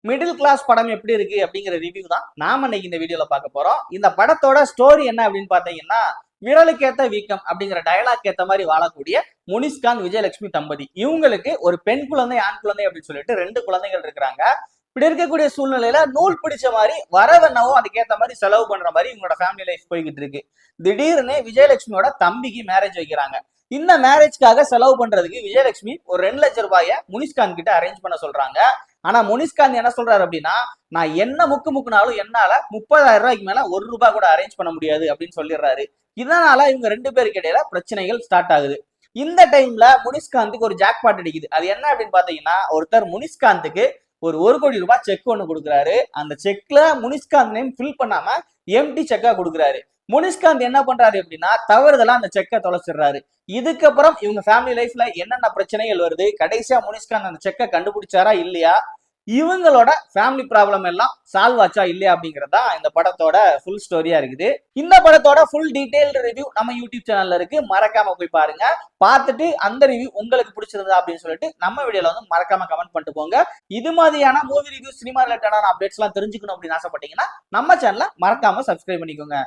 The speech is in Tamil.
மிடில் கிளாஸ் படம் எப்படி இருக்கு அப்படிங்கிற ரிவ்யூ தான் நாம இன்னைக்கு இந்த வீடியோல பார்க்க போறோம். இந்த படத்தோட ஸ்டோரி என்ன அப்படின்னு பாத்தீங்கன்னா, விரலுக்கேத்த வீக்கம் அப்படிங்கிற டயலாக் ஏத்த மாதிரி வாழக்கூடிய முனிஷ்காந்த் விஜயலட்சுமி தம்பதி இவங்களுக்கு ஒரு பெண் குழந்தை ஆண் குழந்தை அப்படின்னு சொல்லிட்டு 2 குழந்தைகள் இருக்கிறாங்க. இப்படி இருக்கக்கூடிய சூழ்நிலையில நூல் பிடிச்ச மாதிரி வரவென்னவோ அதுக்கேத்த மாதிரி செலவு பண்ற மாதிரி இவங்களோட ஃபேமிலி லைஃப் போய்கிட்டு இருக்கு. திடீர்னு விஜயலட்சுமியோட தம்பிக்கு மேரேஜ் வைக்கிறாங்க. இந்த மேரேஜ்க்காக செலவு பண்றதுக்கு விஜயலட்சுமி ஒரு 2 லட்சம் ரூபாய முனிஷ்காந்த் கிட்ட அரேஞ்ச் பண்ண சொல்றாங்க. ஆனா முனிஷ்காந்த் என்ன சொல்றாரு அப்படின்னா, நான் என்ன முக்குனாலும் என்னால 30,000 ரூபாய்க்கு மேல 1 ரூபாய் கூட அரேஞ்ச் பண்ண முடியாது அப்படின்னு சொல்லிடுறாரு. இதனால இவங்க 2 பேருக்கு இடையில பிரச்சனைகள் ஸ்டார்ட் ஆகுது. இந்த டைம்ல முனிஷ்காந்துக்கு ஒரு ஜாக்பாட் அடிக்குது. அது என்ன அப்படின்னு பாத்தீங்கன்னா, ஒருத்தர் முனிஷ்காந்துக்கு ஒரு 1 கோடி ரூபாய் செக் ஒண்ணு கொடுக்குறாரு. அந்த செக்ல முனிஷ்காந்த் நேம் ஃபில் பண்ணாம எம்டி செக்கா கொடுக்குறாரு. முனிஷ்காந்த் என்ன பண்றாரு அப்படின்னா, தவறுதலா அந்த செக்கை தொலைச்சிடுறாரு. இதுக்கப்புறம் இவங்க ஃபேமிலி லைஃப்ல என்னென்ன பிரச்சனைகள் வருது, கடைசியா முனிஷ்காந்த் அந்த செக்கை கண்டுபிடிச்சாரா இல்லையா, இவங்களோட ஃபேமிலி ப்ராப்ளம் எல்லாம் சால்வ் ஆச்சா இல்லையா அப்படிங்கறதா இந்த படத்தோட ஃபுல் ஸ்டோரியா இருக்குது. இந்த படத்தோட ஃபுல் டீடைல்டு ரிவ்யூ நம்ம யூடியூப் சேனல்ல இருக்கு, மறக்காம போய் பாருங்க. பார்த்துட்டு அந்த ரிவ்யூ உங்களுக்கு பிடிச்சிருந்தா அப்படின்னு சொல்லிட்டு நம்ம வீடியோல வந்து மறக்காம கமெண்ட் பண்ணிட்டு போங்க. இது மாதிரியான மூவி ரிவ்யூ, சினிமா ரிலேட்டடான அப்டேட்ஸ் எல்லாம் தெரிஞ்சுக்கணும் அப்படின்னு ஆசைப்பட்டீங்கன்னா நம்ம சேனலை மறக்காம சப்ஸ்கிரைப் பண்ணிக்கோங்க.